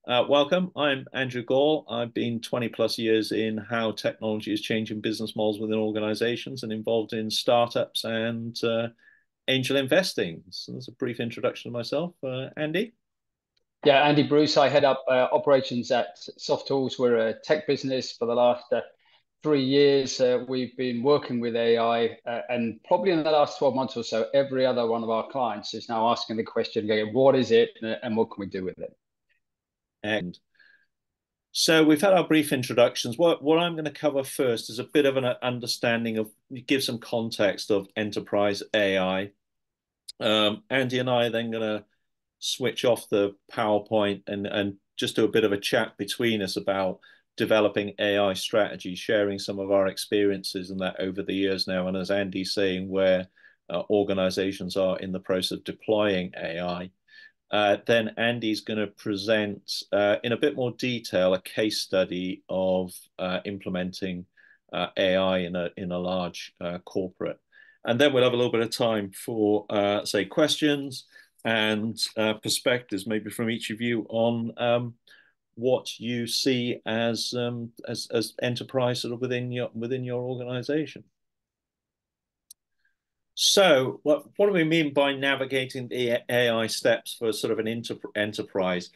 Welcome. I'm Andrew Gall. I've been 20 plus years in how technology is changing business models within organizations and involved in startups and angel investing. So that's a brief introduction to myself. Andy? Yeah, Andy Bruce. I head up operations at SoftTools. We're a tech business. For the last 3 years, we've been working with AI, and probably in the last 12 months or so, every other one of our clients is now asking the question, going, what is it and what can we do with it? And so we've had our brief introductions. What I'm going to cover first is a bit of an understanding of, give some context of enterprise AI. Andy and I are then going to switch off the PowerPoint and just do a bit of a chat between us about developing AI strategy, sharing some of our experiences and that over the years now. And as Andy's saying, where organizations are in the process of deploying AI. Then Andy's going to present in a bit more detail a case study of implementing AI in a large corporate. And then we'll have a little bit of time for, say, questions and perspectives, maybe from each of you on what you see as enterprise sort of within your organization. So what do we mean by navigating the AI steps for sort of an enterprise?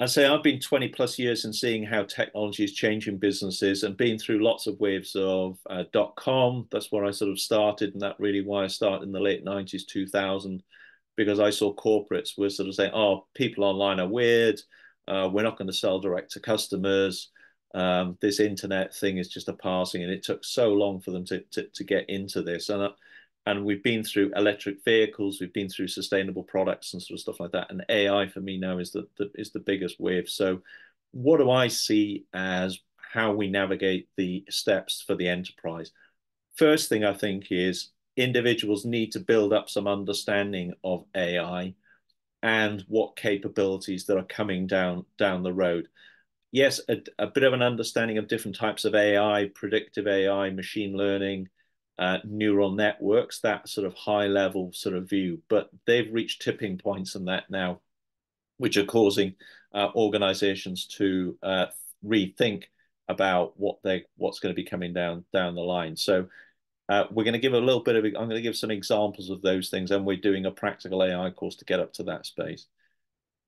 I say I've been 20 plus years in seeing how technology is changing businesses and been through lots of waves of .com. That's where I sort of started, and that really why I started in the late 90s, 2000, because I saw corporates were sort of saying, oh, people online are weird. We're not going to sell direct to customers. This internet thing is just a passing, and it took so long for them to get into this. And we've been through electric vehicles, we've been through sustainable products and sort of stuff like that. And AI for me now is the biggest wave. So what do I see as how we navigate the steps for the enterprise? First thing I think is individuals need to build up some understanding of AI and what capabilities that are coming down the road. Yes, a bit of an understanding of different types of AI, predictive AI, machine learning, neural networks, that sort of high level sort of view, but they've reached tipping points in that now, which are causing organizations to rethink about what's going to be coming down the line. So we're going to give a little bit of, I'm going to give some examples of those things, and we're doing a practical AI course to get up to that space.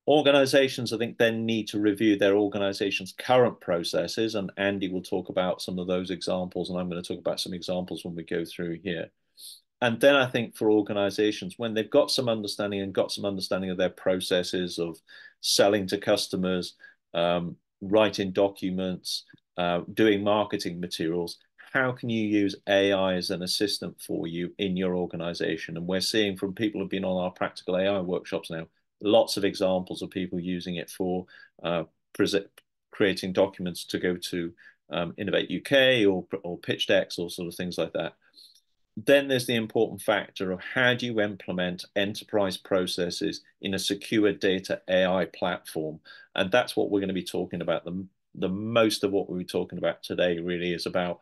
Organizations, I think, then need to review their organization's current processes, and Andy will talk about some of those examples, and I'm going to talk about some examples when we go through here. And then I think for organizations, when they've got some understanding of their processes of selling to customers, writing documents, doing marketing materials, how can you use AI as an assistant for you in your organization? And we're seeing from people who've been on our practical AI workshops now, lots of examples of people using it for creating documents to go to Innovate UK or pitch decks or sort of things like that. Then there's the important factor of how do you implement enterprise processes in a secure data AI platform? And that's what we're going to be talking about. The most of what we'll be talking about today really is about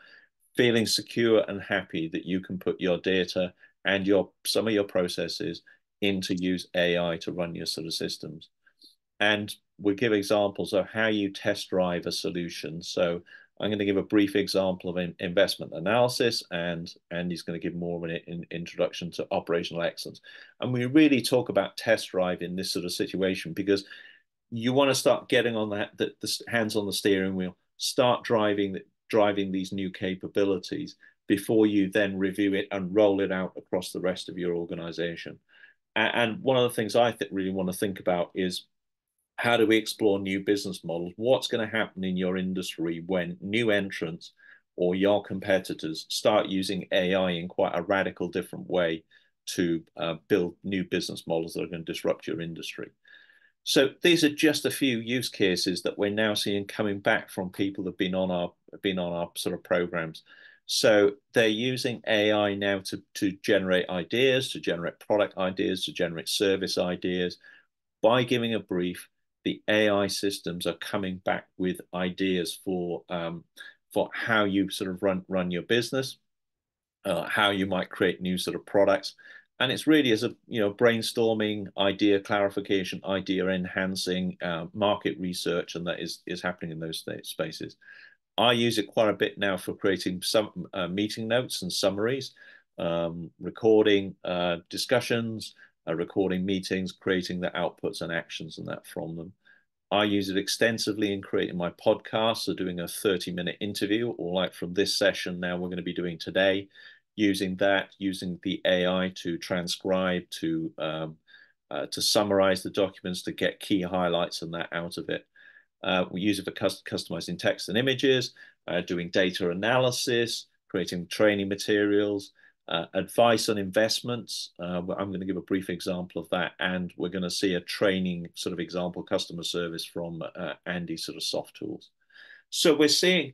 feeling secure and happy that you can put your data and some of your processes in to use AI to run your sort of systems. And we'll give examples of how you test drive a solution. So I'm going to give a brief example of investment analysis, and Andy's going to give more of an introduction to operational excellence. And we really talk about test drive in this sort of situation because you want to start getting on the hands on the steering wheel, start driving these new capabilities before you then review it and roll it out across the rest of your organization. And one of the things I really want to think about is how do we explore new business models? What's going to happen in your industry when new entrants or your competitors start using AI in quite a radical different way to build new business models that are going to disrupt your industry? So these are just a few use cases that we're now seeing coming back from people that have been on our sort of programs. So they're using AI now to generate ideas, to generate product ideas, to generate service ideas. By giving a brief, the AI systems are coming back with ideas for how you sort of run your business, how you might create new sort of products, And it's really as a brainstorming, idea clarification, idea enhancing, market research, and that is happening in those spaces. I use it quite a bit now for creating some meeting notes and summaries, recording discussions, recording meetings, creating the outputs and actions and that from them. I use it extensively in creating my podcasts, so doing a 30-minute interview, or like from this session now we're going to be doing today, using the AI to transcribe, to summarize the documents, to get key highlights and that out of it. We use it for customizing text and images, doing data analysis, creating training materials, advice on investments. I'm going to give a brief example of that, and we're going to see a training sort of example customer service from Andy sort of soft tools. So we're seeing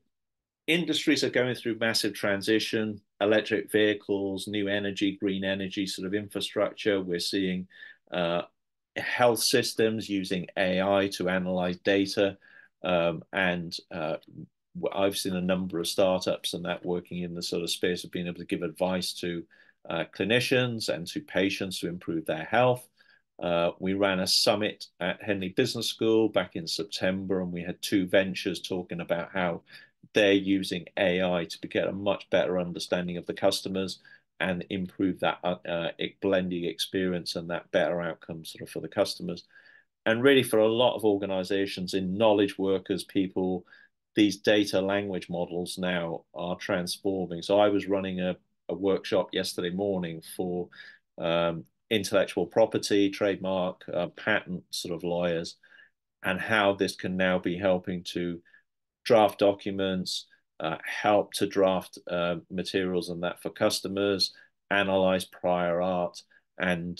industries are going through massive transition, electric vehicles, new energy, green energy sort of infrastructure. We're seeing health systems using AI to analyze data. And I've seen a number of startups and that working in the sort of space of being able to give advice to clinicians and to patients to improve their health. We ran a summit at Henley Business School back in September, and we had 2 ventures talking about how they're using AI to get a much better understanding of the customers and improve that blending experience and that better outcome sort of for the customers. And really for a lot of organizations in knowledge workers, people, these data language models now are transforming. So I was running a workshop yesterday morning for intellectual property, trademark, patent sort of lawyers, and how this can now be helping to draft documents, help to draft materials and that for customers, analyze prior art, and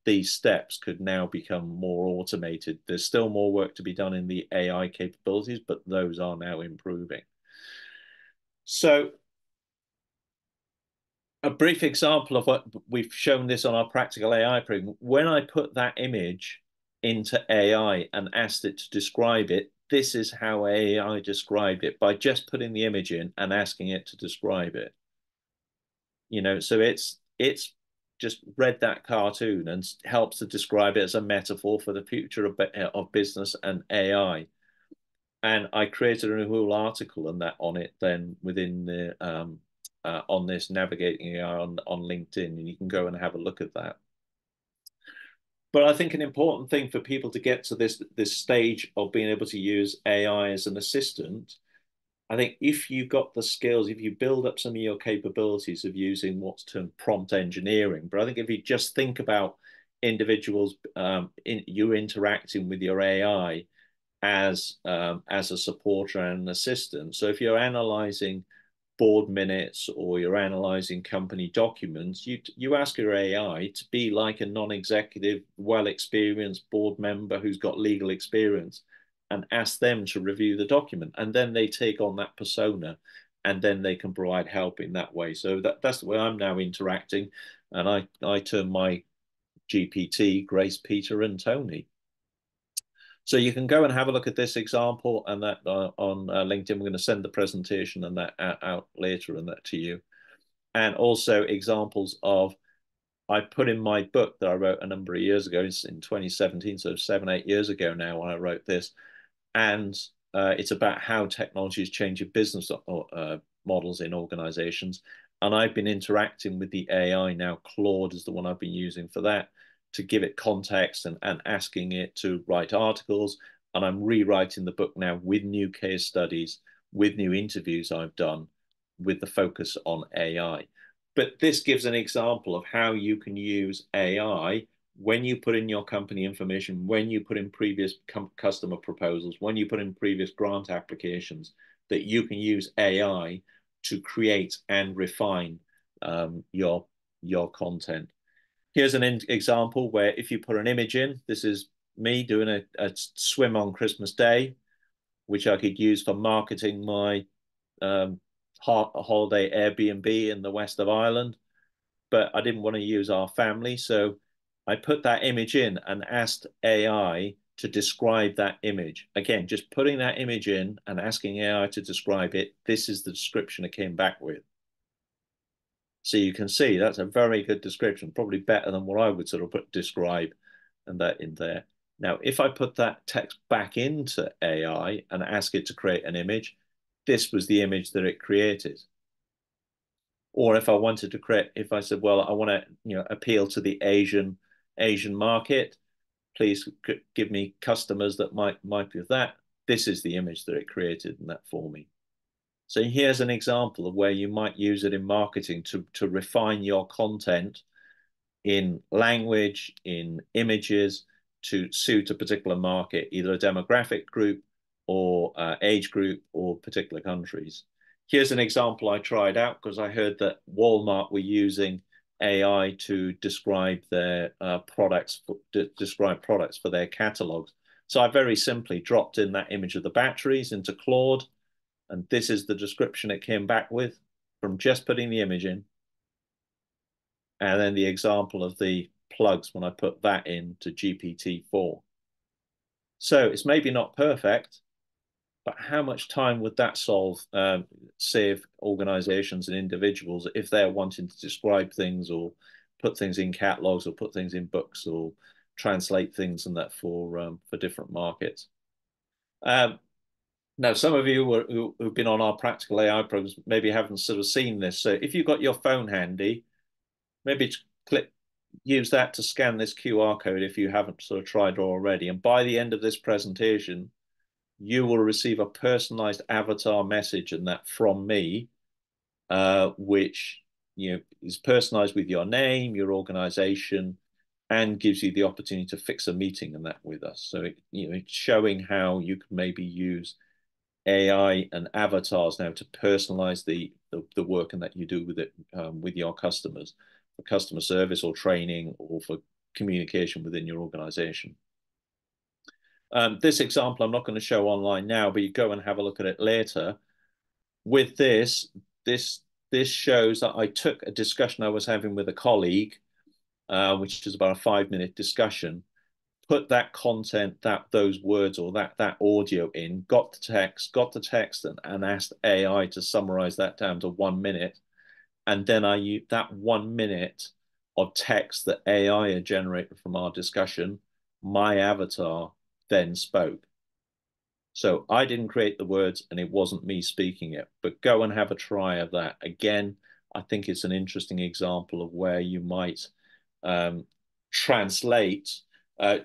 these steps could now become more automated. There's still more work to be done in the AI capabilities, but those are now improving. So a brief example of what we've shown this on our practical AI program. When I put that image into AI and asked it to describe it, this is how AI described it, by just putting the image in and asking it to describe it. So it's just read that cartoon and helps to describe it as a metaphor for the future of business and AI. And I created a whole article and that on it then within the on this navigating AI on LinkedIn, and you can go and have a look at that. But I think an important thing for people to get to this stage of being able to use AI as an assistant, I think if you've got the skills, if you build up some of your capabilities of using what's termed prompt engineering, but I think if you just think about individuals, you interacting with your AI as a supporter and an assistant. So if you're analyzing board minutes or you're analyzing company documents, you ask your AI to be like a non-executive, well-experienced board member who's got legal experience, and ask them to review the document. And then they take on that persona, and then they can provide help in that way. So that's the way I'm now interacting. And I term my GPT Grace, Peter, and Tony. So you can go and have a look at this example and that on LinkedIn. We're going to send the presentation and that out later and that to you. And also examples of, I put in my book that I wrote a number of years ago, it's in 2017, so 7-8 years ago now when I wrote this. And it's about how technology is changing business models in organizations. And I've been interacting with the AI now. Claude is the one I've been using for that, to give it context and asking it to write articles. And I'm rewriting the book now with new case studies, with new interviews I've done, with the focus on AI. But this gives an example of how you can use AI when you put in your company information, when you put in previous customer proposals, when you put in previous grant applications, that you can use AI to create and refine your content. Here's an example where if you put an image in, this is me doing a swim on Christmas Day, which I could use for marketing my holiday Airbnb in the west of Ireland. But I didn't want to use our family, so I put that image in and asked AI to describe that image. Again, just putting that image in and asking AI to describe it. This is the description it came back with. So you can see that's a very good description, probably better than what I would sort of describe and that in there. Now, if I put that text back into AI and ask it to create an image, this was the image that it created. Or if I wanted to create, if I said, well, I want to, appeal to the Asian market, please give me customers that might be of that. This is the image that it created in that for me. So here's an example of where you might use it in marketing to refine your content in language, in images, to suit a particular market, either a demographic group or age group or particular countries. Here's an example I tried out because I heard that Walmart were using AI to describe their describe products for their catalogs. So I very simply dropped in that image of the batteries into Claude, and this is the description it came back with from just putting the image in. And then the example of the plugs when I put that into GPT-4. So it's maybe not perfect, but how much time would that save organizations and individuals if they're wanting to describe things or put things in catalogs or put things in books or translate things and that for different markets? Now, some of you who've been on our practical AI programs maybe haven't sort of seen this. So if you've got your phone handy, maybe use that to scan this QR code if you haven't sort of tried already. And by the end of this presentation, you will receive a personalized avatar message and that from me, which is personalized with your name, your organization, and gives you the opportunity to fix a meeting and that with us. So it's showing how you can maybe use AI and avatars now to personalize the work and that you do with it with your customers for customer service or training or for communication within your organization. This example I'm not going to show online now, but you go and have a look at it later. With this shows that I took a discussion I was having with a colleague, which is about a 5-minute discussion, put that content, those words or that audio in, got the text and asked AI to summarize that down to 1 minute. And then I used that 1 minute of text that AI had generated from our discussion, my avatar then spoke. So I didn't create the words and it wasn't me speaking it, but go and have a try of that. Again, I think it's an interesting example of where you might translate,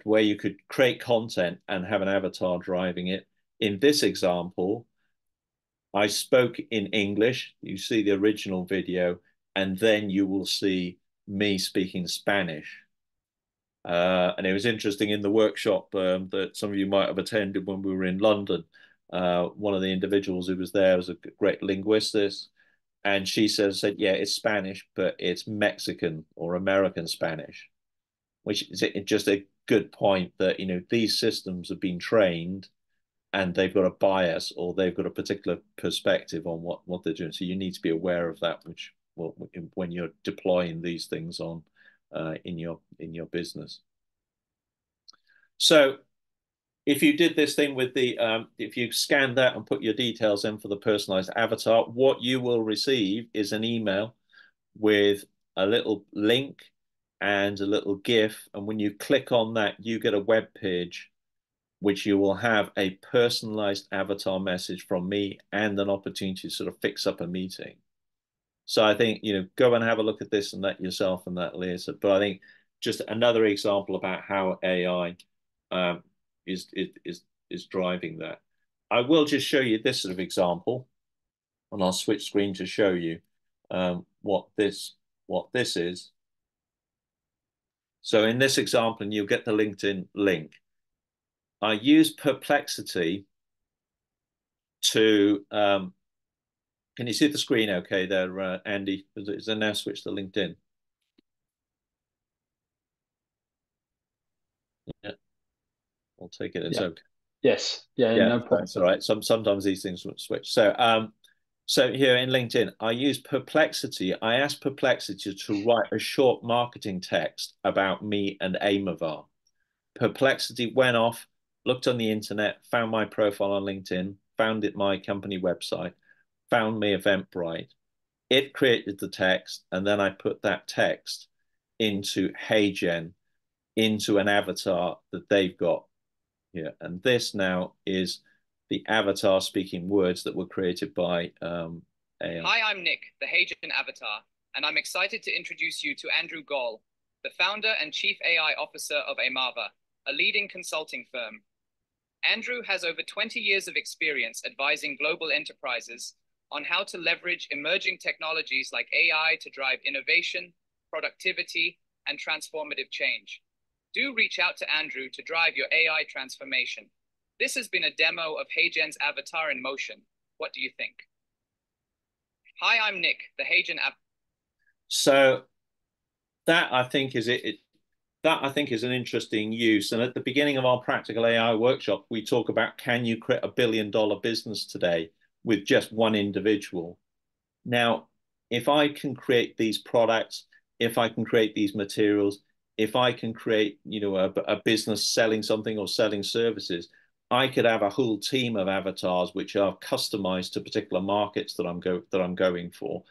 where you could create content and have an avatar driving it. In this example, I spoke in English. You see the original video, and then you will see me speaking Spanish. And it was interesting in the workshop that some of you might have attended when we were in London. One of the individuals who was there was a great linguist, and she said, yeah, it's Spanish, but it's Mexican or American Spanish, which is just a good point that, these systems have been trained and they've got a bias or they've got a particular perspective on what they're doing. So you need to be aware of that, when you're deploying these things on in your business. So if you did this thing with if you scan that and put your details in for the personalized avatar, what you will receive is an email with a little link and a little GIF. And when you click on that, you get a web page, which you will have a personalized avatar message from me and an opportunity to sort of fix up a meeting. So I think, go and have a look at this and that yourself and that later. But I think just another example about how AI is driving that. I will just show you this sort of example, and I'll switch screen to show you what this is. So in this example, and you'll get the LinkedIn link, I use Perplexity to can you see the screen okay there, Andy? Is there now switch to LinkedIn? Yeah, I'll take it. It's okay. Yes. Yeah, no problem. That's all right. Sometimes these things would switch. So here in LinkedIn, I use Perplexity. I asked Perplexity to write a short marketing text about me and Amovar. Perplexity went off, looked on the internet, found my profile on LinkedIn, found my company website, found me Eventbrite, It created the text, and then I put that text into HeyGen, into an avatar that they've got here. And this now is the avatar speaking words that were created by AI. Hi, I'm Nick, the HeyGen avatar, and I'm excited to introduce you to Andrew Gall, the founder and chief AI officer of Amava, a leading consulting firm. Andrew has over 20 years of experience advising global enterprises on how to leverage emerging technologies like AI to drive innovation, productivity, and transformative change. Do reach out to Andrew to drive your AI transformation. This has been a demo of HeyGen's avatar in motion. What do you think? Hi, I'm Nick, the HeyGen avatar. So that I think is it. That I think is an interesting use. And at the beginning of our practical AI workshop, we talk about, can you create $1 billion business today with just one individual? Now, if I can create these products, if I can create these materials, if I can create, a business selling something or selling services, I could have a whole team of avatars which are customized to particular markets that I'm going for.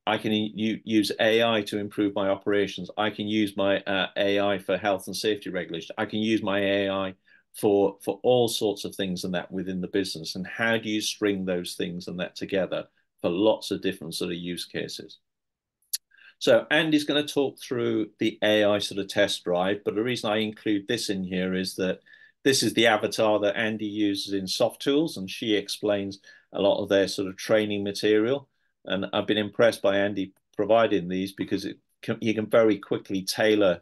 I can use AI to improve my operations. I can use my AI for health and safety regulation. I can use my AI for all sorts of things and that within the business. And how do you string those things and that together for lots of different sort of use cases? So Andy's going to talk through the AI sort of test drive, but the reason I include this in here is that this is the avatar that Andy uses in SoftTools, and she explains a lot of their sort of training material. And I've been impressed by Andy providing these because you can very quickly tailor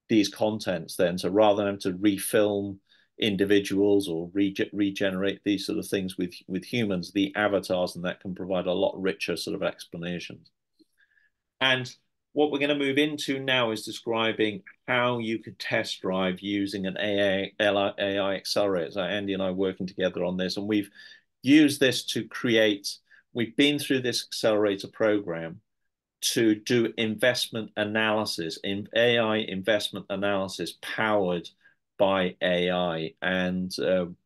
these contents then. So rather than having to refilm individuals or regenerate these sort of things with humans, the avatars and that can provide a lot richer sort of explanations. And what we're going to move into now is describing how you could test drive using an AI accelerator. So Andy and I are working together on this, and we've used this to create. We've been through this accelerator program to do investment analysis, in AI investment analysis powered by AI. And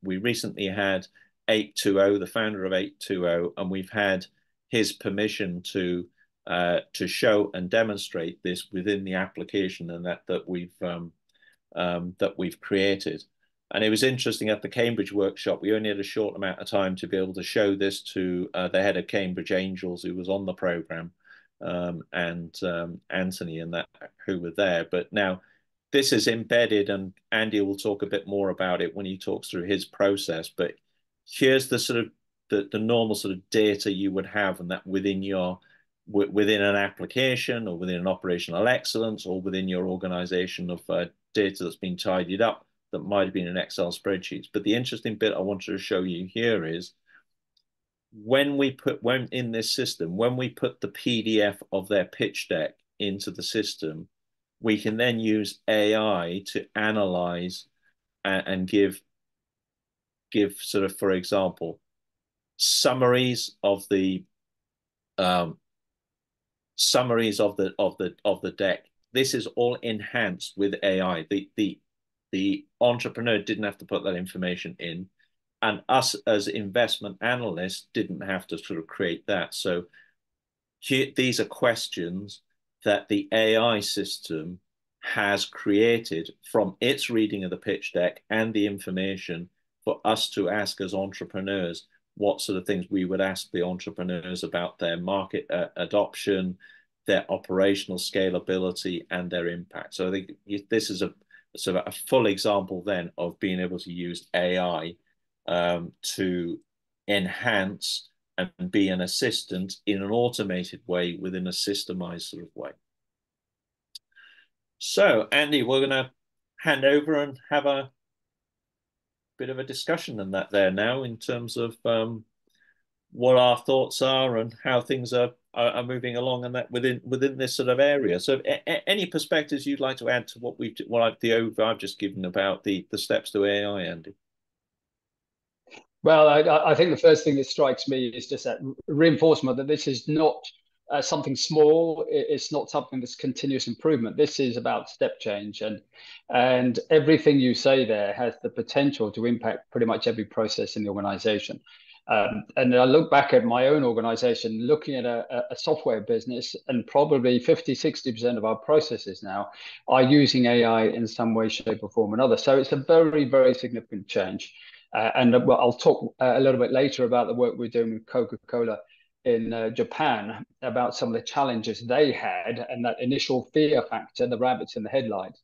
we recently had 820, the founder of 820, and we've had his permission to show and demonstrate this within the application and that we've created. And it was interesting at the Cambridge workshop, we only had a short amount of time to be able to show this to the head of Cambridge Angels, who was on the program, and Anthony and that who were there. But now this is embedded, and Andy will talk a bit more about it when he talks through his process. But here's the sort of the normal sort of data you would have, and that within an application or within an operational excellence or within your organization of data that's been tidied up that might have been in Excel spreadsheets. But the interesting bit I wanted to show you here is when in this system, when we put the PDF of their pitch deck into the system, we can then use AI to analyze and give sort of, for example, summaries of the deck. This is all enhanced with AI. The entrepreneur didn't have to put that information in, and us as investment analysts didn't have to sort of create that. So these are questions that the AI system has created from its reading of the pitch deck and the information for us to ask as entrepreneurs what sort of things we would ask the entrepreneurs about their market adoption, their operational scalability, and their impact. So I think this is a sort of a full example then of being able to use AI to enhance and be an assistant in an automated way within a systemized sort of way. So, Andy, we're going to hand over and have a bit of a discussion on that there now in terms of what our thoughts are and how things are moving along and that within this sort of area. So any perspectives you'd like to add to the overview I've just given about the steps to AI, Andy? Well, I think the first thing that strikes me is just that reinforcement that this is not something small. It's not something that's continuous improvement. This is about step change, and everything you say there has the potential to impact pretty much every process in the organization. And I look back at my own organization, looking at a software business, and probably 50–60% of our processes now are using AI in some way, shape, or form or another. So it's a very, very significant change. And I'll talk a little bit later about the work we're doing with Coca-Cola in Japan about some of the challenges they had and that initial fear factor, the rabbits in the headlights.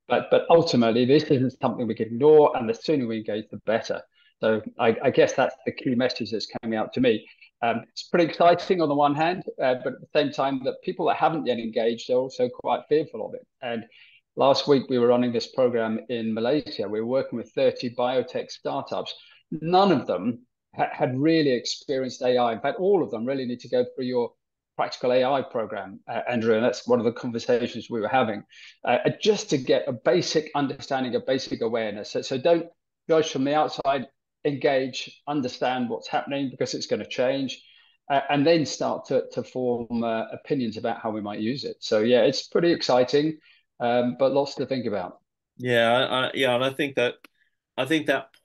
But ultimately, this isn't something we can ignore, and the sooner we engage, the better. So I guess that's the key message that's coming out to me. It's pretty exciting on the one hand, but at the same time, that people that haven't yet engaged are also quite fearful of it. And last week, we were running this program in Malaysia. We were working with 30 biotech startups. None of them had really experienced AI. In fact, all of them really need to go through your practical AI program, Andrew, and that's one of the conversations we were having, just to get a basic understanding, a basic awareness. So don't judge from the outside, engage, understand what's happening because it's going to change, and then start to form opinions about how we might use it. So yeah, it's pretty exciting, but lots to think about. Yeah, yeah, and I think that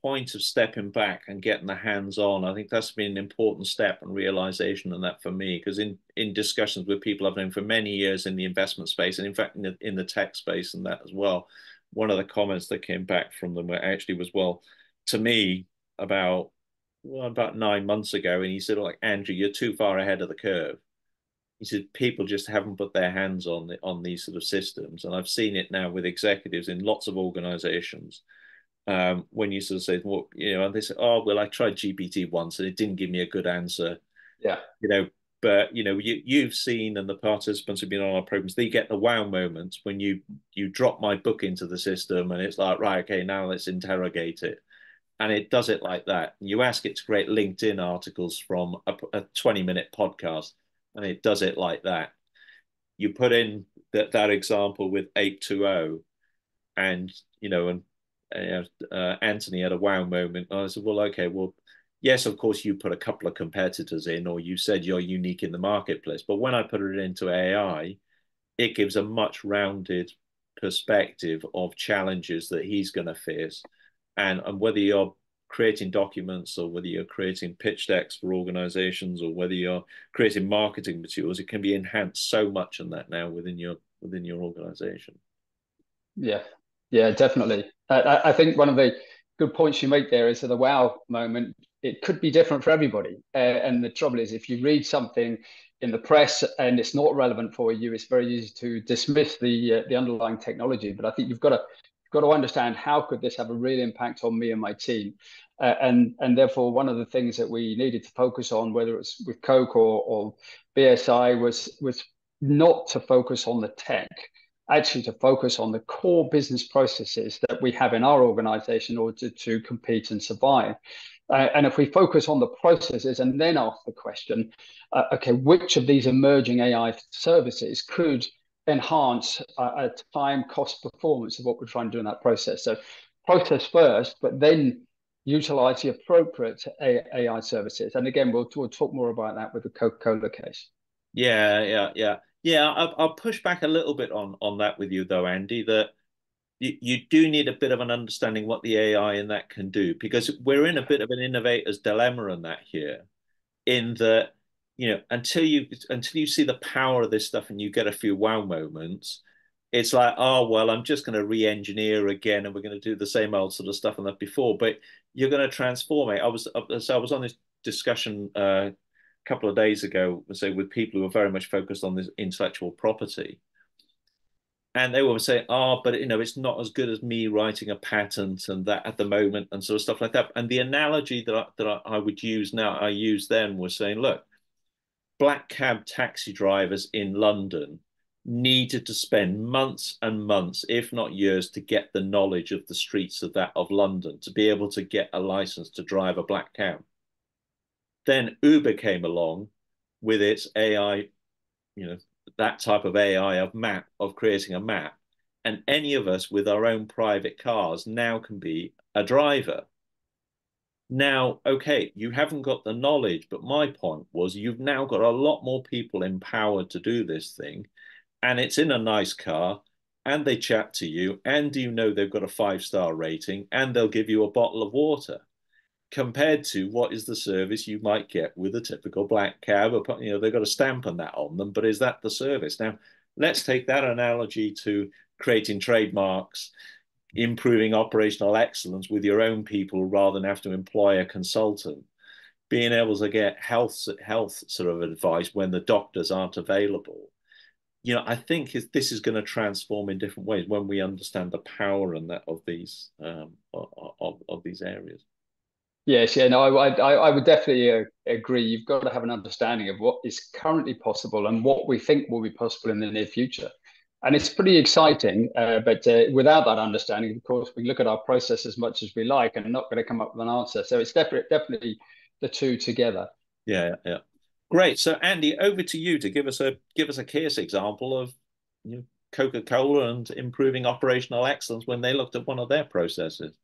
point of stepping back and getting the hands on, I think that's been an important step and realization in that for me, because in discussions with people I've known for many years in the investment space, and in fact in the tech space and that as well, one of the comments that came back from them actually was, well, to me about 9 months ago, and he said, like, Andrew, you're too far ahead of the curve. He said people just haven't put their hands on these sort of systems, and I've seen it now with executives in lots of organizations. When you sort of say, well, and they say, oh, well, I tried GPT once and it didn't give me a good answer. Yeah. But you've seen, and the participants who've been on our programs, they get the wow moments when you drop my book into the system and it's like, right, okay, now let's interrogate it. And it does it like that. You ask it to create LinkedIn articles from a 20-minute podcast, and it does it like that. You put in that example with 820, and Anthony had a wow moment. And I said, well, okay, well, yes, of course, you put a couple of competitors in, or you said you're unique in the marketplace. But when I put it into AI, it gives a much rounded perspective of challenges that he's going to face. And whether you're creating documents or whether you're creating pitch decks for organizations or whether you're creating marketing materials, it can be enhanced so much in that now within your organization. Yeah, definitely. I think one of the good points you make there is that the wow moment, it could be different for everybody. And the trouble is, if you read something in the press and it's not relevant for you, it's very easy to dismiss the underlying technology. But I think you've got to understand, how could this have a real impact on me and my team? And therefore, one of the things that we needed to focus on, whether it's with Coke or BSI, was not to focus on the tech, actually to focus on the core business processes that we have in our organization in order to compete and survive. And if we focus on the processes and then ask the question, okay, which of these emerging AI services could enhance time, cost, performance of what we're trying to do in that process? So process first, but then utilize the appropriate AI services. And again, we'll talk more about that with the Coca-Cola case. Yeah, I'll push back a little bit on that with you, though, Andy, that you do need a bit of an understanding what the AI in that can do, because we're in a bit of an innovator's dilemma in that here, in that, until you see the power of this stuff and you get a few wow moments, it's like, oh, well, I'm just going to re-engineer again and we're going to do the same old sort of stuff on that before, but you're going to transform it. I was on this discussion couple of days ago, say, with people who are very much focused on this intellectual property. And they were saying, oh, but it's not as good as me writing a patent and that at the moment and sort of stuff like that. And the analogy that I would use now, I used then, was saying, look, black cab taxi drivers in London needed to spend months and months, if not years, to get the knowledge of the streets of London to be able to get a license to drive a black cab. Then Uber came along with its AI, that type of AI of creating a map. And any of us with our own private cars now can be a driver. Now, okay, you haven't got the knowledge, but my point was, you've now got a lot more people empowered to do this thing, and it's in a nice car, and they chat to you, and they've got a 5-star rating, and they'll give you a bottle of water. compared to what is the service you might get with a typical black cab. You know, they've got a stamp on that on them, but is that the service? Now, let's take that analogy to creating trademarks, improving operational excellence with your own people rather than have to employ a consultant, being able to get health sort of advice when the doctors aren't available. You know, I think this is going to transform in different ways when we understand the power and that of these areas. Yes, yeah, no, I would definitely agree. You've got to have an understanding of what is currently possible and what we think will be possible in the near future. And it's pretty exciting, but without that understanding, of course, we look at our process as much as we like and not going to come up with an answer. So it's definitely the two together. Yeah, yeah. Great. So Andy, over to you to give us a case example of, you know, Coca-Cola and improving operational excellence when they looked at one of their processes.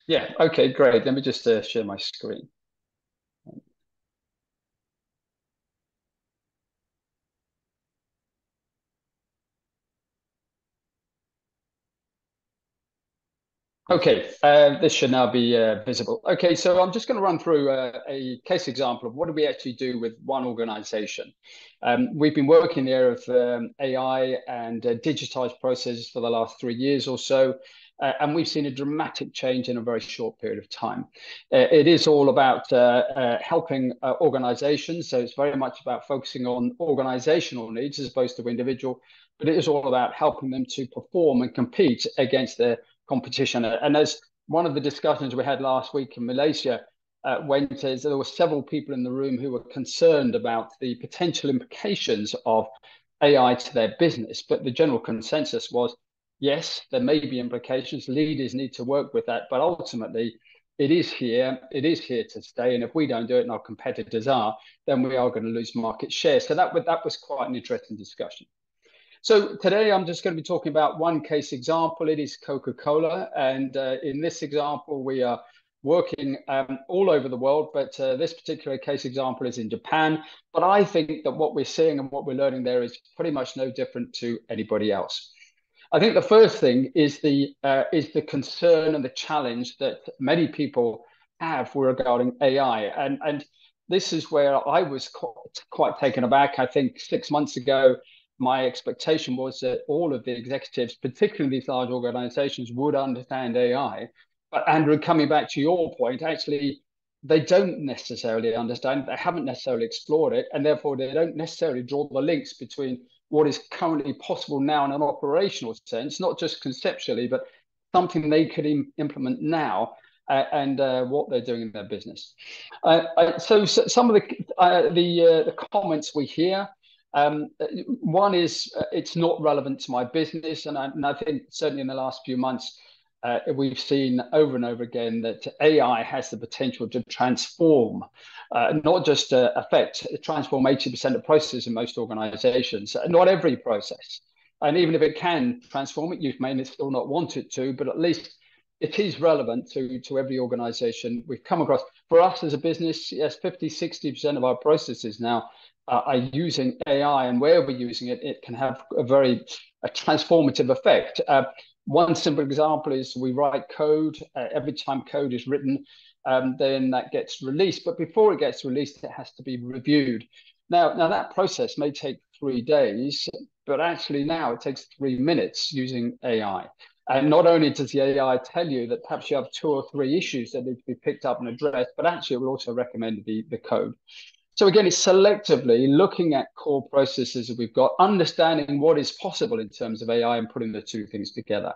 Yeah, okay, great. Let me just share my screen. Okay, this should now be visible. Okay, so I'm just going to run through a case example of what do we actually do with one organization. We've been working in the area of AI and digitized processes for the last 3 years or so, and we've seen a dramatic change in a very short period of time. It is all about helping organizations, so it's very much about focusing on organizational needs as opposed to individual, but it is all about helping them to perform and compete against their competition. And as one of the discussions we had last week in Malaysia went, is there were several people in the room who were concerned about the potential implications of AI to their business. But the general consensus was, yes, there may be implications. Leaders need to work with that. But ultimately, it is here to stay. And if we don't do it and our competitors are, then we are going to lose market share. So that was quite an interesting discussion. So today I'm just going to be talking about one case example. It is Coca-Cola. And in this example, we are working all over the world, but this particular case example is in Japan. But I think that what we're seeing and what we're learning there is pretty much no different to anybody else. I think the first thing is the concern and the challenge that many people have regarding AI. And this is where I was quite taken aback. I think 6 months ago, my expectation was that all of the executives, particularly these large organizations, would understand AI. But Andrew, coming back to your point, actually, they don't necessarily understand it. They haven't necessarily explored it, and therefore they don't necessarily draw the links between what is currently possible now in an operational sense, not just conceptually, but something they could implement now and what they're doing in their business. So some of the comments we hear. One is it's not relevant to my business, and I think certainly in the last few months we've seen over and over again that AI has the potential to transform, not just transform 80% of processes in most organizations, not every process. And even if it can transform it, you may still not want it to, but at least it is relevant to every organization we've come across. For us as a business, yes, 50-60% of our processes now are using AI, and where we're using it, it can have a transformative effect. One simple example is we write code. Every time code is written, then that gets released. But before it gets released, it has to be reviewed. Now that process may take 3 days, but actually now it takes 3 minutes using AI. And not only does the AI tell you that perhaps you have 2 or 3 issues that need to be picked up and addressed, but actually it will also recommend the code. So again, it's selectively looking at core processes that we've got, understanding what is possible in terms of AI and putting the two things together.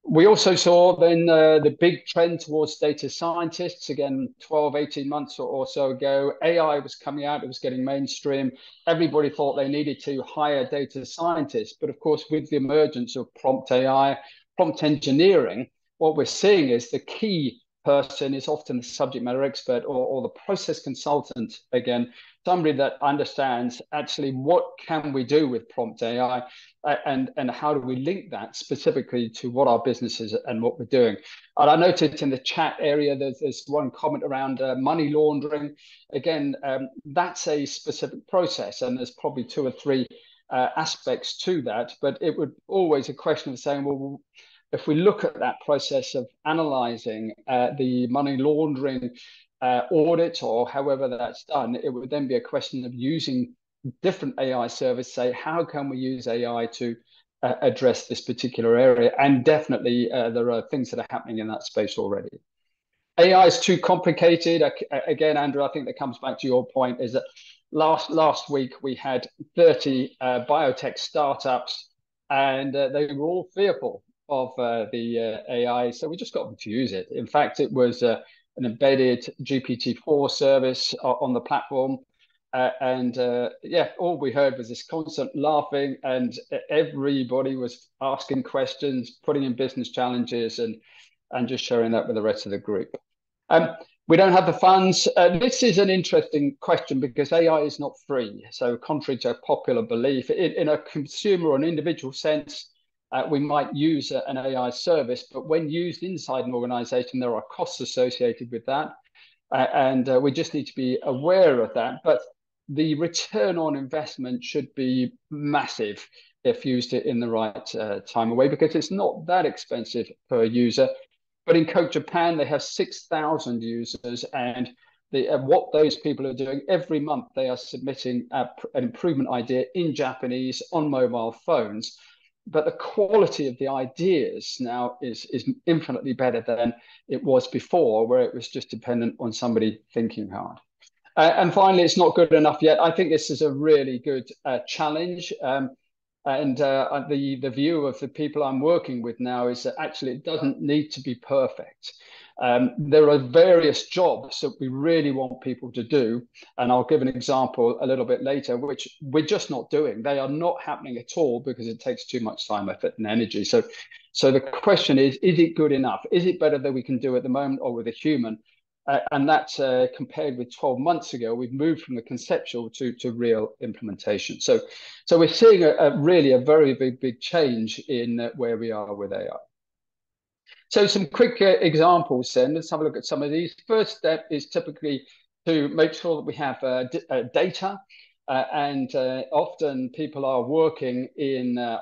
We also saw then the big trend towards data scientists. Again, 12, 18 months or so ago, AI was coming out, it was getting mainstream. Everybody thought they needed to hire data scientists. But of course, with the emergence of prompt AI, prompt engineering, what we're seeing is the key person is often the subject matter expert or the process consultant, again, somebody that understands actually what can we do with prompt AI and how do we link that specifically to what our business is and what we're doing. And I noticed in the chat area, there's one comment around money laundering. Again, that's a specific process, and there's probably 2 or 3 aspects to that, but it would always a question of saying, well, if we look at that process of analysing the money laundering audit or however that's done, it would then be a question of using different AI service, say, how can we use AI to address this particular area? And definitely there are things that are happening in that space already. AI is too complicated. Again, Andrew, I think that comes back to your point, is that last week we had 30 biotech startups, and they were all fearful of the AI. So we just got them to use it. In fact, it was an embedded GPT-4 service on the platform. Yeah, all we heard was this constant laughing, and everybody was asking questions, putting in business challenges, and just sharing that with the rest of the group. We don't have the funds. This is an interesting question because AI is not free. So contrary to popular belief, in a consumer or an individual sense, we might use an AI service, but when used inside an organization, there are costs associated with that. We just need to be aware of that. But the return on investment should be massive if used in the right time away, because it's not that expensive per user. But in Coke Japan, they have 6,000 users, and what those people are doing every month, they are submitting an improvement idea in Japanese on mobile phones. But the quality of the ideas now is infinitely better than it was before, where it was just dependent on somebody thinking hard. And finally, it's not good enough yet. I think this is a really good challenge. The view of the people I'm working with now is that actually it doesn't need to be perfect. There are various jobs that we really want people to do, and I'll give an example a little bit later, which we're just not doing. They are not happening at all because it takes too much time, effort, and energy. So the question is it good enough? Is it better than we can do at the moment or with a human? And that's compared with 12 months ago, we've moved from the conceptual to real implementation. So we're seeing really a very big change in where we are with AI. So some quick examples then. Let's have a look at some of these. First step is typically to make sure that we have data. Often people are working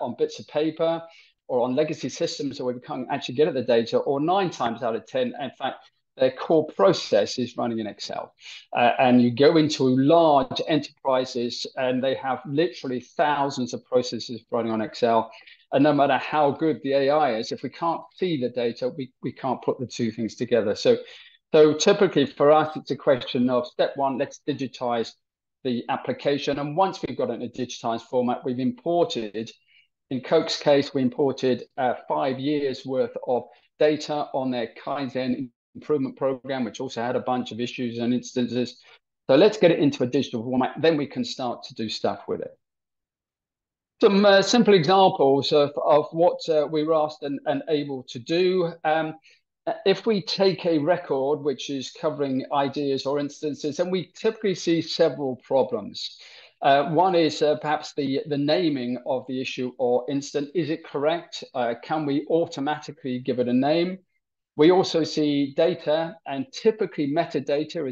on bits of paper or on legacy systems where we can't actually get at the data, or 9 times out of 10, in fact, their core process is running in Excel. And you go into large enterprises and they have literally thousands of processes running on Excel. And no matter how good the AI is, if we can't see the data, we can't put the two things together. So typically for us, it's a question of step one, let's digitize the application. And once we've got it in a digitized format, we've imported, in Coke's case, we imported 5 years worth of data on their Kaizen improvement program, which also had a bunch of issues and instances. So let's get it into a digital format, then we can start to do stuff with it. Some simple examples of what we were asked and able to do. If we take a record which is covering ideas or instances, and we typically see several problems. One is perhaps the naming of the issue or incident. Is it correct? Can we automatically give it a name? We also see data, and typically metadata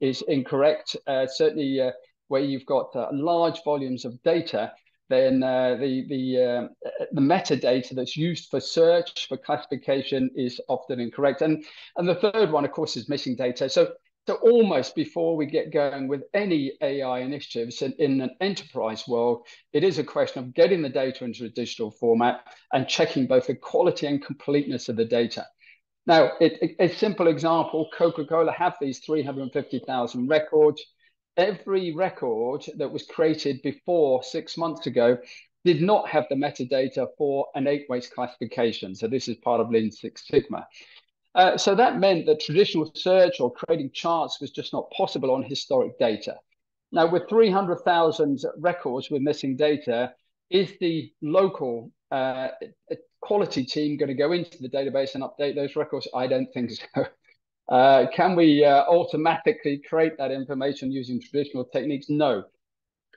is incorrect. Certainly, where you've got large volumes of data, then the metadata that's used for search, for classification, is often incorrect. And the third one, of course, is missing data. So almost before we get going with any AI initiatives in an enterprise world, it is a question of getting the data into a digital format and checking both the quality and completeness of the data. Now, a simple example, Coca-Cola have these 350,000 records. Every record that was created before 6 months ago did not have the metadata for an 8-waste classification. So this is part of Lean Six Sigma. So that meant that traditional search or creating charts was just not possible on historic data. Now, with 300,000 records with missing data, is the local quality team going to go into the database and update those records? I don't think so. Can we automatically create that information using traditional techniques? No.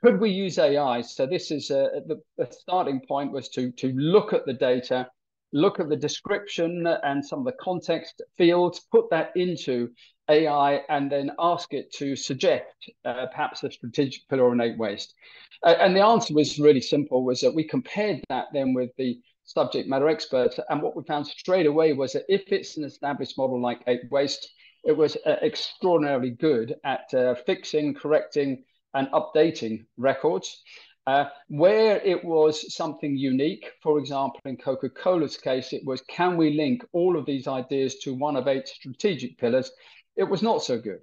Could we use AI? So this is the starting point was to look at the data, look at the description and some of the context fields, put that into AI, and then ask it to suggest perhaps a strategic pillar or an 8-waste. And the answer was really simple, was that we compared that then with the subject matter experts. And what we found straight away was that if it's an established model like 8waste, it was extraordinarily good at fixing, correcting, and updating records. Where it was something unique, for example, in Coca-Cola's case, it was, can we link all of these ideas to one of 8 strategic pillars? It was not so good.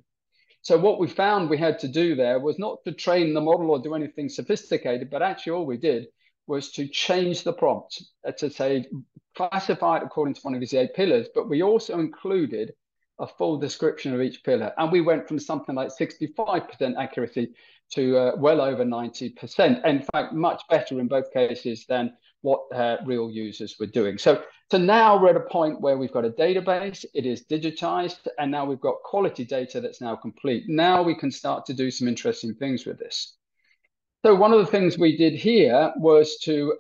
So what we found we had to do there was not to train the model or do anything sophisticated, but actually all we did was to change the prompt to say, classify it according to one of these 8 pillars, but we also included a full description of each pillar. And we went from something like 65% accuracy to well over 90%. In fact, much better in both cases than what real users were doing. So now we're at a point where we've got a database, it is digitized, and now we've got quality data that's now complete. Now we can start to do some interesting things with this. So one of the things we did here was to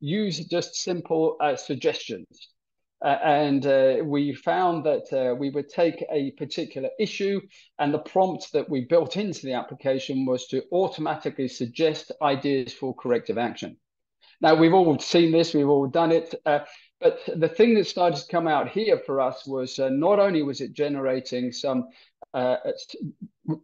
use just simple suggestions. We found that we would take a particular issue, and the prompt that we built into the application was to automatically suggest ideas for corrective action. Now, we've all seen this, we've all done it, but the thing that started to come out here for us was not only was it generating some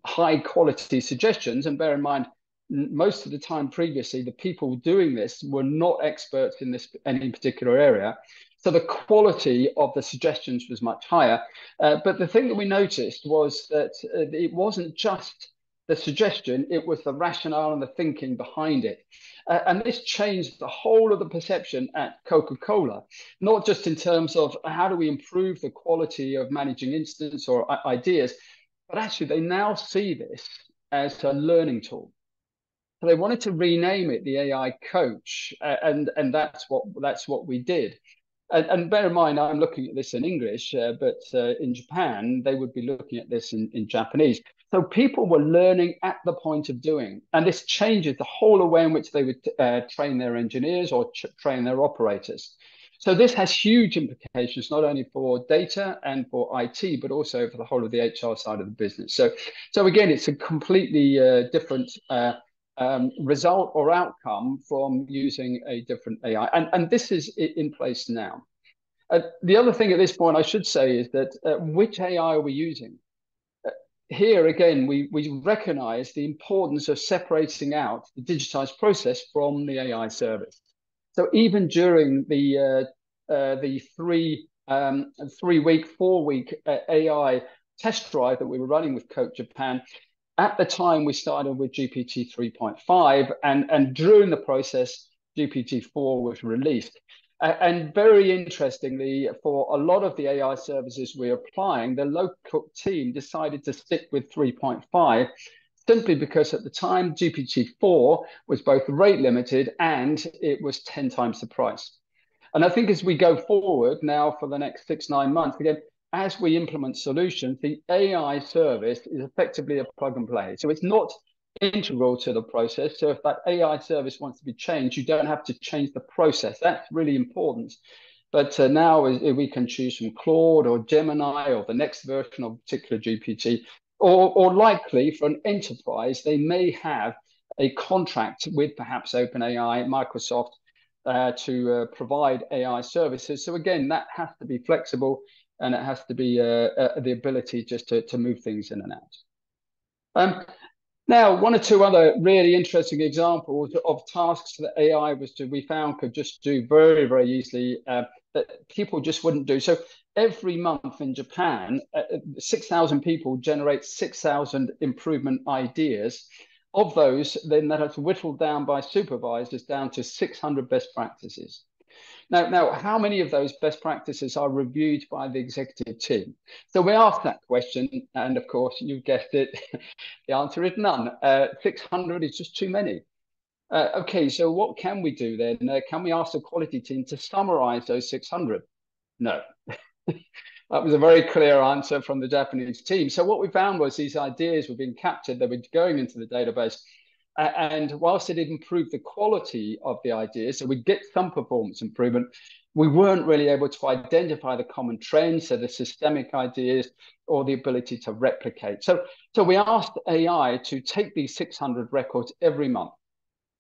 high quality suggestions, and bear in mind, most of the time previously, the people doing this were not experts in this any particular area. So the quality of the suggestions was much higher. But the thing that we noticed was that it wasn't just the suggestion, it was the rationale and the thinking behind it. And this changed the whole of the perception at Coca-Cola, not just in terms of how do we improve the quality of managing incidents or ideas, but actually they now see this as a learning tool. So they wanted to rename it the AI Coach, and that's what we did. And bear in mind, I'm looking at this in English, but in Japan, they would be looking at this in Japanese. So people were learning at the point of doing. And this changes the whole way in which they would train their engineers or train their operators. So this has huge implications, not only for data and for IT, but also for the whole of the HR side of the business. So again, it's a completely different result or outcome from using a different AI. And this is in place now. The other thing at this point I should say is that which AI are we using? Here again, we recognize the importance of separating out the digitized process from the AI service. So even during the 4-week AI test drive that we were running with Coke Japan, at the time, we started with GPT 3.5, and during the process, GPT-4 was released. And very interestingly, for a lot of the AI services we're applying, the local team decided to stick with 3.5, simply because at the time, GPT-4 was both rate limited and it was 10 times the price. And I think as we go forward now for the next 6-9 months, again, as we implement solutions, the AI service is effectively a plug and play. So it's not integral to the process. So if that AI service wants to be changed, you don't have to change the process. That's really important. But now we can choose from Claude or Gemini or the next version of a particular GPT, or likely for an enterprise, they may have a contract with perhaps OpenAI, Microsoft, to provide AI services. So again, that has to be flexible, and it has to be the ability just to move things in and out. Now, 1 or 2 other really interesting examples of tasks that AI we found could just do very, very easily that people just wouldn't do. So every month in Japan, 6,000 people generate 6,000 improvement ideas. Of those, then that is whittled down by supervisors down to 600 best practices. Now, how many of those best practices are reviewed by the executive team? So we asked that question, and of course, you guessed it, the answer is none. 600 is just too many. Okay, so what can we do then? Can we ask the quality team to summarize those 600? No. That was a very clear answer from the Japanese team. So what we found was these ideas were being captured, they were going into the database, and whilst it improved the quality of the ideas, so we'd get some performance improvement, we weren't really able to identify the common trends, so the systemic ideas or the ability to replicate. So we asked AI to take these 600 records every month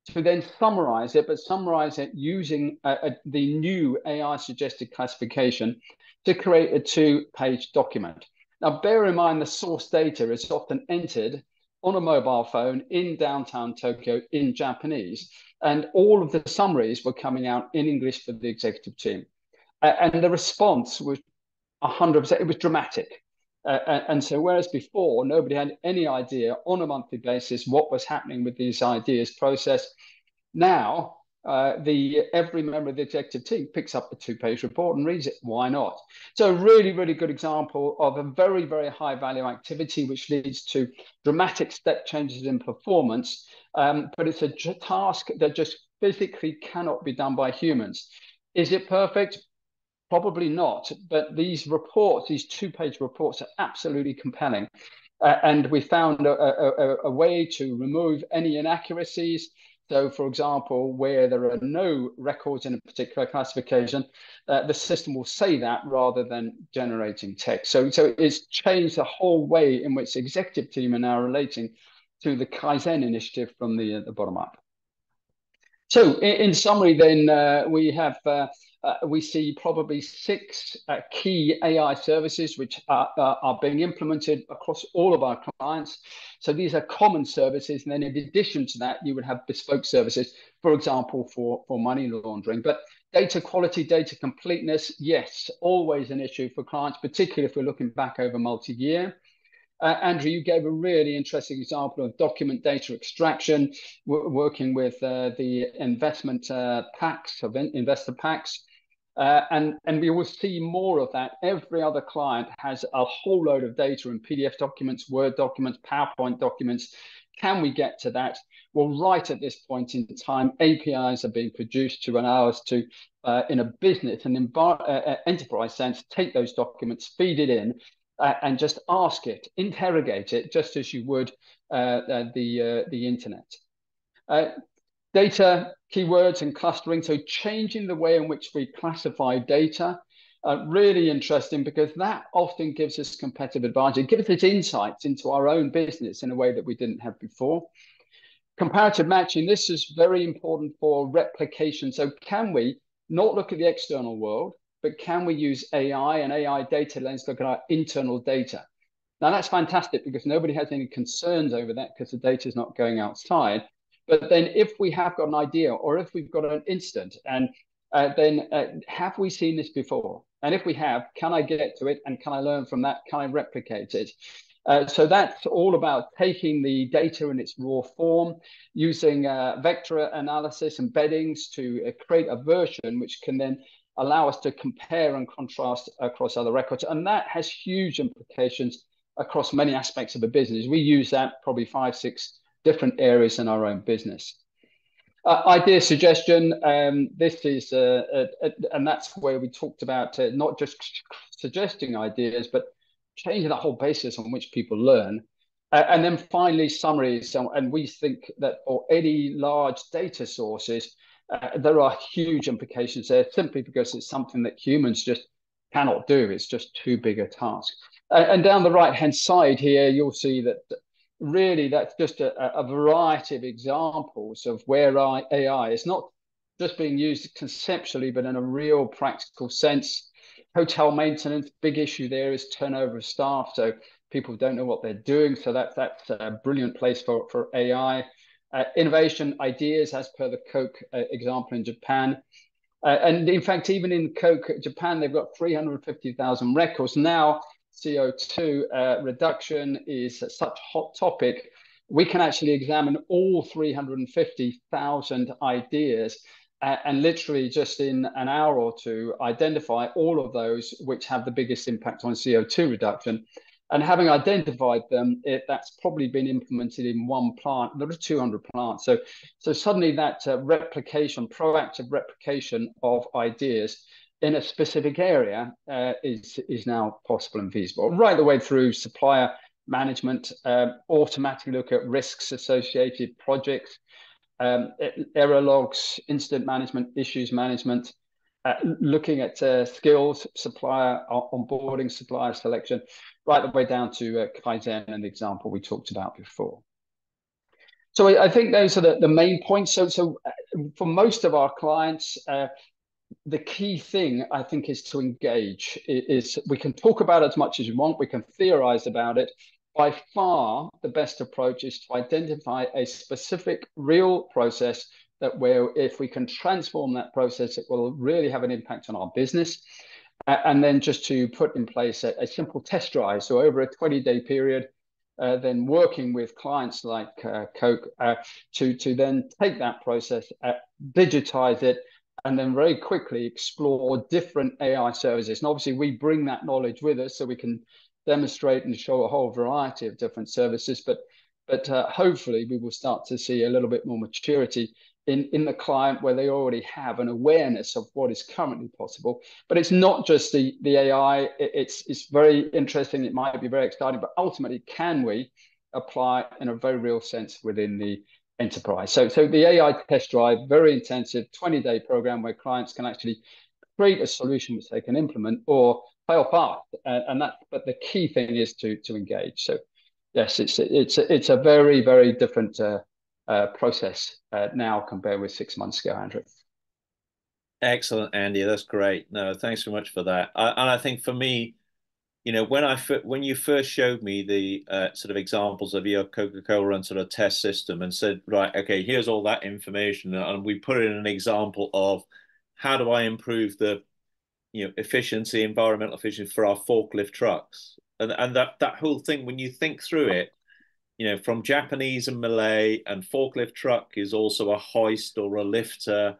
to then summarize it, but summarize it using the new AI suggested classification to create a 2-page document. Now, bear in mind the source data is often entered on a mobile phone in downtown Tokyo in Japanese, and all of the summaries were coming out in English for the executive team. And the response was 100%, it was dramatic. And so whereas before, nobody had any idea on a monthly basis what was happening with these ideas process, now every member of the executive team picks up a 2-page report and reads it. Why not? So a really, really good example of a very, very high value activity, which leads to dramatic step changes in performance. But it's a task that just physically cannot be done by humans. Is it perfect? Probably not. But these reports, these 2-page reports, are absolutely compelling. And we found a way to remove any inaccuracies. So, for example, where there are no records in a particular classification, the system will say that rather than generating text. So it's changed the whole way in which the executive team are now relating to the Kaizen initiative from the bottom up. So, in summary, then we see probably 6 key AI services which are being implemented across all of our clients. So these are common services, and then in addition to that, you would have bespoke services, for example, for money laundering. But data quality, data completeness, yes, always an issue for clients, particularly if we're looking back over multi-year. Andrew, you gave a really interesting example of document data extraction, working with the investment packs, of investor packs. And we will see more of that. Every other client has a whole load of data in PDF documents, Word documents, PowerPoint documents. Can we get to that? Well, right at this point in time, APIs are being produced to allow us to, in a business and enterprise sense, take those documents, feed it in, and just ask it, interrogate it, just as you would the internet. Data, keywords, and clustering. So changing the way in which we classify data, really interesting, because that often gives us competitive advantage. It gives us insights into our own business in a way that we didn't have before. Comparative matching. This is very important for replication. So can we not look at the external world, but can we use AI and AI data lens to look at our internal data? Now, that's fantastic because nobody has any concerns over that because the data is not going outside. But then if we have got an idea, or if we've got an instant, and then have we seen this before? And if we have, can I get to it? And can I learn from that? Can I replicate it? So that's all about taking the data in its raw form, using vector analysis, embeddings to create a version which can then allow us to compare and contrast across other records. And that has huge implications across many aspects of a business. We use that probably 5, 6 different areas in our own business. Idea suggestion, this is, and that's where we talked about not just suggesting ideas, but changing the whole basis on which people learn. And then finally, summaries. And we think that for any large data sources, there are huge implications there simply because it's something that humans just cannot do. It's just too big a task. And down the right-hand side here, you'll see that really that's just a variety of examples of where AI is not just being used conceptually, but in a real practical sense. Hotel maintenance, big issue there is turnover of staff. So people don't know what they're doing. So that's a brilliant place for AI. Innovation ideas, as per the Coke example in Japan. And in fact, even in Coke Japan, they've got 350,000 records. Now, CO2 reduction is such a hot topic. We can actually examine all 350,000 ideas and literally just in an hour or two, identify all of those which have the biggest impact on CO2 reduction. And having identified them, that's probably been implemented in one plant. There are 200 plants. So suddenly that replication, proactive replication of ideas in a specific area is now possible and feasible. Right the way through supplier management, automatically look at risks associated projects, error logs, incident management, issues management, looking at skills, supplier onboarding, supplier selection, right the way down to Kaizen, an example we talked about before. So I think those are the main points. For most of our clients, the key thing I think is to engage. Is we can talk about it as much as you want, we can theorize about it. By far, the best approach is to identify a specific real process that where if we can transform that process, it will really have an impact on our business. And then just to put in place a simple test drive. So over a 20-day period, then working with clients like Coke to then take that process, digitize it, and then very quickly explore different AI services. And obviously, we bring that knowledge with us so we can demonstrate and show a whole variety of different services. But hopefully, we will start to see a little bit more maturity in the client where they already have an awareness of what is currently possible. But it's not just the AI. It's very interesting. It might be very exciting, but ultimately, can we apply in a very real sense within the enterprise? So the AI test drive, very intensive 20-day program where clients can actually create a solution which they can implement or fail fast. But the key thing is to engage. So yes, it's a very, very different process now compared with 6 months ago, Andrew. Excellent, Andy. That's great. No, thanks so much for that. And I think for me, when you first showed me the sort of examples of your Coca-Cola and sort of test system and said, right, okay, here's all that information, and we put in an example of how do I improve the efficiency, environmental efficiency for our forklift trucks, and that whole thing, when you think through it, from Japanese and Malay, and forklift truck is also a hoist or a lifter.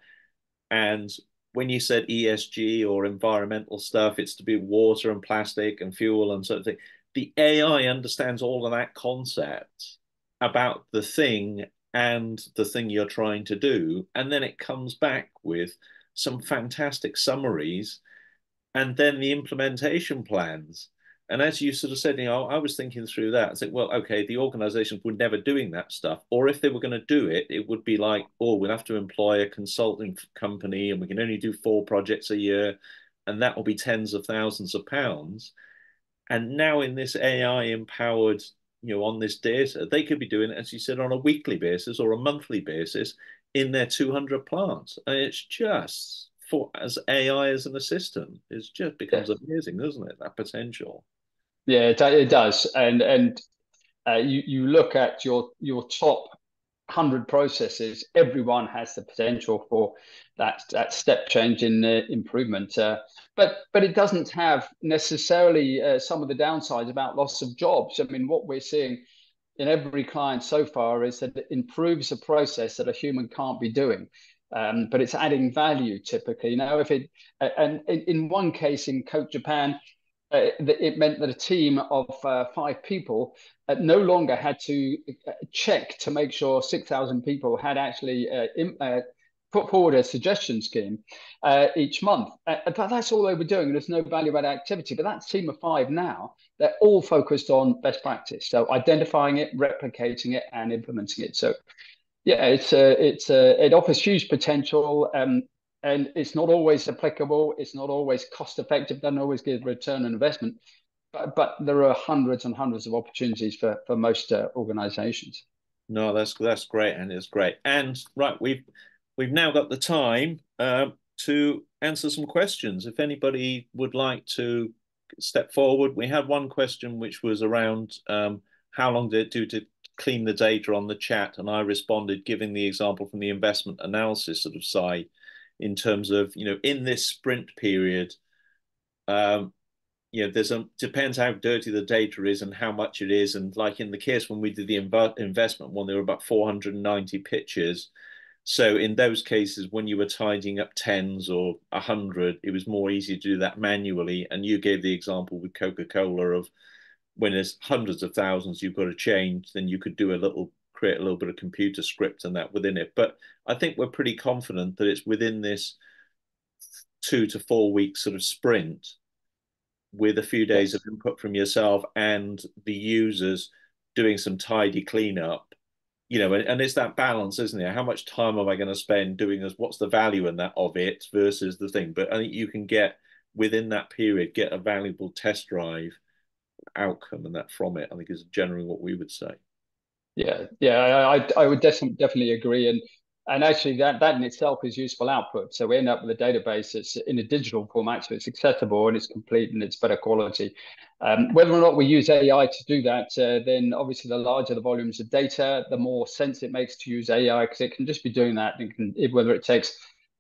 And when you said ESG or environmental stuff, it's to be water and plastic and fuel and sort of thing. The AI understands all of that concept about the thing and the thing you're trying to do. And then it comes back with some fantastic summaries and then the implementation plans. And as you sort of said, I was thinking through that. I think, well, okay, the organizations were never doing that stuff. Or if they were going to do it, it would be like, oh, we'll have to employ a consulting company and we can only do 4 projects a year. And that will be tens of thousands of pounds. And now in this AI empowered, on this data, they could be doing it, as you said, on a weekly basis or a monthly basis in their 200 plants. And it's just as AI as an assistant, it just becomes amazing, doesn't it? That potential. Yeah, it does. And you look at your top 100 processes, everyone has the potential for that step change in improvement. But it doesn't have necessarily some of the downsides about loss of jobs. I mean, what we're seeing in every client so far is that it improves a process that a human can't be doing. But it's adding value typically. If it, and in one case in Coke Japan, it meant that a team of 5 people no longer had to check to make sure 6,000 people had actually put forward a suggestion scheme each month. But that's all they were doing. There's no value-added activity. But that team of 5 now, they're all focused on best practice. So identifying it, replicating it, and implementing it. So yeah, it offers huge potential. And it's not always applicable. It's not always cost effective. Doesn't always give return on investment. But there are hundreds and hundreds of opportunities for most organizations. No, that's great, and it's great. And right, we've now got the time to answer some questions. If anybody would like to step forward, we had one question which was around how long did it do to clean the data on the chat, and I responded giving the example from the investment analysis sort of side, in terms of, in this sprint period, depends how dirty the data is and how much it is. And like in the case when we did the investment one, there were about 490 pictures. So in those cases, when you were tidying up tens or 100, it was more easy to do that manually. And you gave the example with Coca-Cola of when there's hundreds of thousands you've got to change, then you could create a little bit of computer script and that within it. But I think we're pretty confident that it's within this 2 to 4 week sort of sprint with a few days of input from yourself and the users doing some tidy cleanup, and it's that balance, isn't it? How much time am I going to spend doing this? What's the value in that of it versus the thing? But I think you can get within that period, get a valuable test drive outcome and that from it, I think is generally what we would say. I would definitely agree, and actually that in itself is useful output. So we end up with a database that's in a digital format, so it's accessible and it's complete and it's better quality. Whether or not we use AI to do that, then obviously the larger the volumes of data, the more sense it makes to use AI, because it can just be doing that. Whether it takes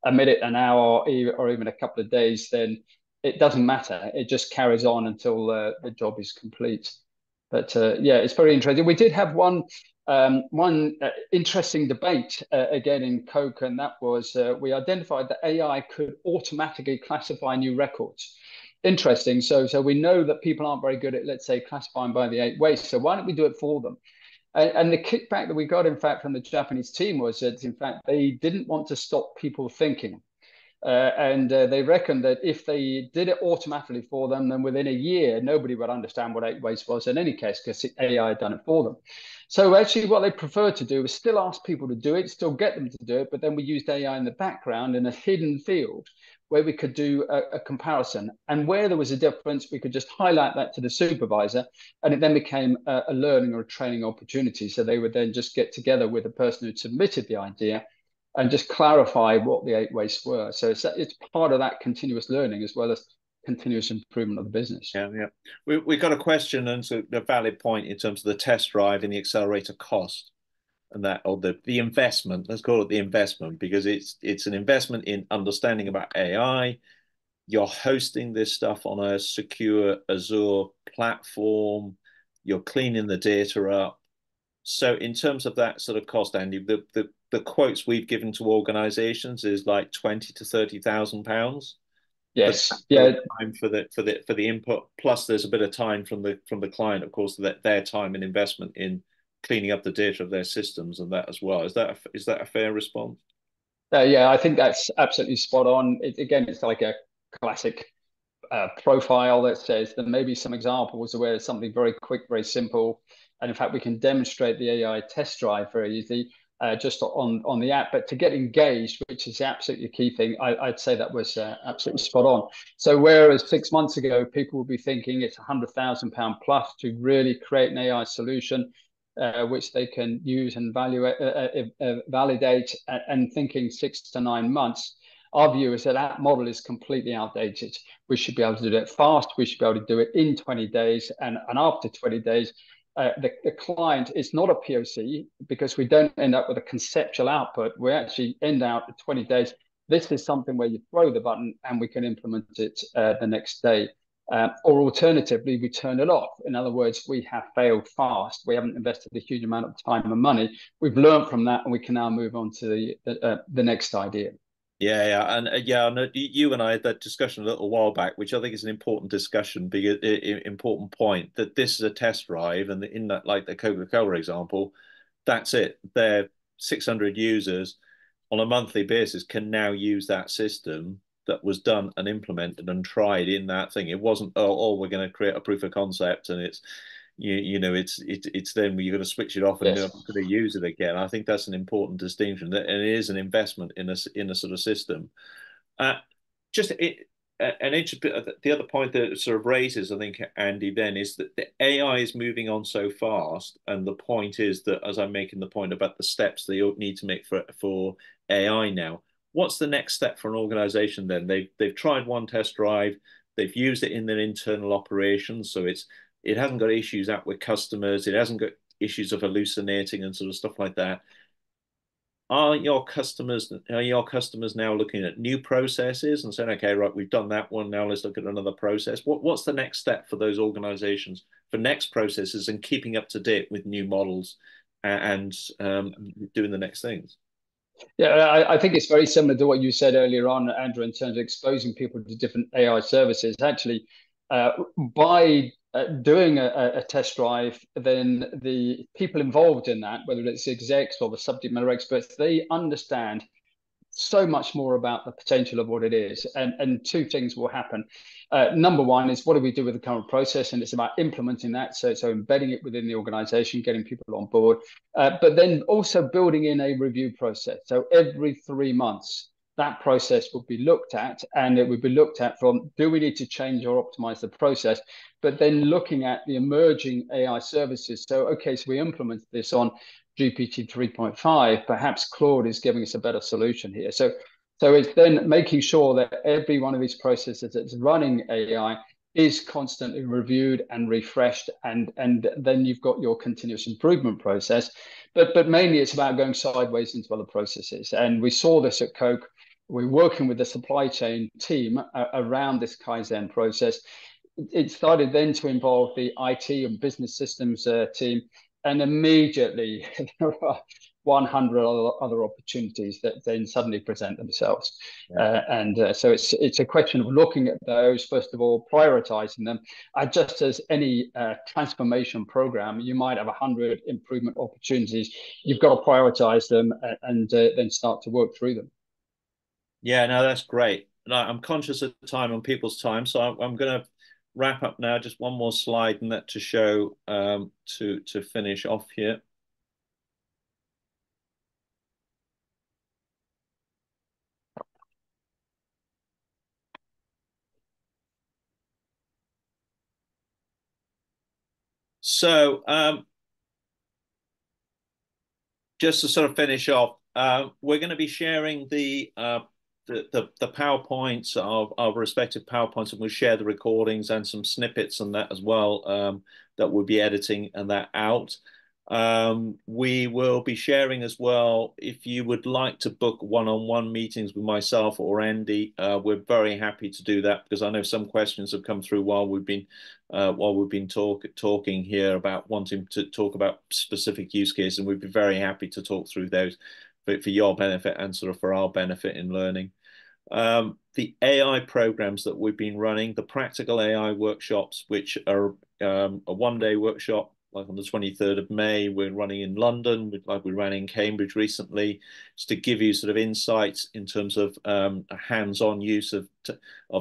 a minute, an hour, or even a couple of days, then it doesn't matter. It just carries on until the job is complete. But yeah, it's very interesting. We did have one interesting debate again in Coke, and that was we identified that AI could automatically classify new records. Interesting. So we know that people aren't very good at, let's say, classifying by the 8 wastes. So why don't we do it for them? And the kickback that we got, in fact, from the Japanese team was that, in fact, they didn't want to stop people thinking. And they reckoned that if they did it automatically for them, then within a year, nobody would understand what 8 waste was in any case, because AI had done it for them. So actually what they preferred to do was still ask people to do it, still get them to do it, but then we used AI in the background in a hidden field where we could do a comparison. And where there was a difference, we could just highlight that to the supervisor, and it then became a learning or a training opportunity. So they would then just get together with the person who submitted the idea and just clarify what the 8 wastes were. So it's part of that continuous learning as well as continuous improvement of the business. Yeah. We got a question, and so a valid point in terms of the test drive and the accelerator cost, and that, or the investment. Let's call it the investment, because it's an investment in understanding about AI. You're hosting this stuff on a secure Azure platform. You're cleaning the data up. So in terms of that sort of cost, Andy, the quotes we've given to organizations is like 20 to 30,000 pounds. Yes. Yeah. Time for the input, plus there's a bit of time from the client, of course, that their time and investment in cleaning up the data of their systems and that as well. Is that a fair response? Yeah, I think that's absolutely spot on. Again, it's like a classic profile that says there may be some examples where it's something very quick, very simple, and in fact we can demonstrate the AI test drive very easily just on the app. But to get engaged, which is absolutely the key thing, I'd say that was absolutely spot on. So whereas 6 months ago people would be thinking it's £100,000 plus to really create an AI solution which they can use and validate, and thinking 6 to 9 months, our view is that that model is completely outdated. We should be able to do it fast. We should be able to do it in 20 days. And after 20 days, the client is not a POC, because we don't end up with a conceptual output. We actually end out at 20 days. This is something where you throw the button and we can implement it the next day. Or alternatively, we turn it off. In other words, we have failed fast. We haven't invested a huge amount of time and money. We've learned from that, and we can now move on to the next idea. And you and I had that discussion a little while back, which I think is an important discussion, because important point, that this is a test drive, and in that, like the Coca-Cola example, that's it. Their 600 users on a monthly basis can now use that system that was done and implemented and tried in that thing. It wasn't, oh, we're going to create a proof of concept and it's it's then you're going to switch it off and you're not going to use it again. I think that's an important distinction, and it is an investment in a sort of system. Just it, the other point that it sort of raises, I think, Andy, then is that the AI is moving on so fast, and the point is that, as I'm making the point about the steps that you need to make for AI now, what's the next step for an organization then? They've tried one test drive, they've used it in their internal operations, so it hasn't got issues out with customers, it hasn't got issues of hallucinating and sort of stuff like that. Are your customers now looking at new processes and saying, okay, right, we've done that one, now let's look at another process? What's the next step for those organizations for next processes and keeping up to date with new models and doing the next things? Yeah, I think it's very similar to what you said earlier on, Andrew, in terms of exposing people to different AI services. Actually, by doing a test drive, then the people involved in that, whether it's execs or the subject matter experts, they understand so much more about the potential of what it is. And two things will happen. Number one is, what do we do with the current process? And it's about implementing that. So embedding it within the organization, getting people on board, but then also building in a review process. So every 3 months, that process would be looked at, and it would be looked at from, do we need to change or optimize the process? But then looking at the emerging AI services. So, okay, so we implement this on GPT 3.5, perhaps Claude is giving us a better solution here. So it's then making sure that every one of these processes that's running AI is constantly reviewed and refreshed, and then you've got your continuous improvement process. But mainly it's about going sideways into other processes. And we saw this at Coke. We're working with the supply chain team around this Kaizen process. It started then to involve the IT and business systems team, and immediately there are 100 other opportunities that then suddenly present themselves. Yeah. So it's a question of looking at those, first of all, prioritizing them. Just as any transformation program, you might have 100 improvement opportunities. You've got to prioritize them and then start to work through them. Yeah, no, that's great. And I'm conscious of the time on people's time, so I'm going to wrap up now. Just one more slide and that to show to finish off here. So just to sort of finish off, we're going to be sharing the PowerPoints of our respective PowerPoints, and we'll share the recordings and some snippets and that as well, that we'll be editing and that out. We will be sharing as well, if you would like to book one-on-one meetings with myself or Andy, we're very happy to do that, because I know some questions have come through while we've been talking here about wanting to talk about specific use cases, and we'd be very happy to talk through those for your benefit and sort of for our benefit in learning. The AI programs that we've been running, the practical AI workshops, which are a one-day workshop, like on the 23rd of May, we're running in London, like we ran in Cambridge recently, just to give you sort of insights in terms of a hands-on use of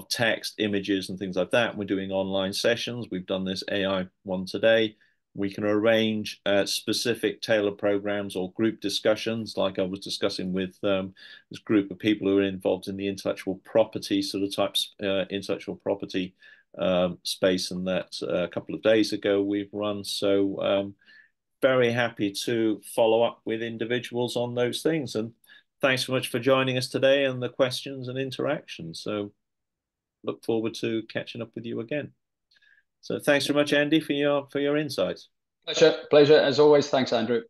text, images, and things like that. We're doing online sessions. We've done this AI one today. We can arrange specific tailored programs or group discussions, like I was discussing with this group of people who are involved in the intellectual property sort of types, intellectual property space, and that a couple of days ago we've run. So very happy to follow up with individuals on those things. And thanks so much for joining us today and the questions and interactions. So look forward to catching up with you again. So thanks very much, Andy, for your insights. Pleasure as always. Thanks, Andrew.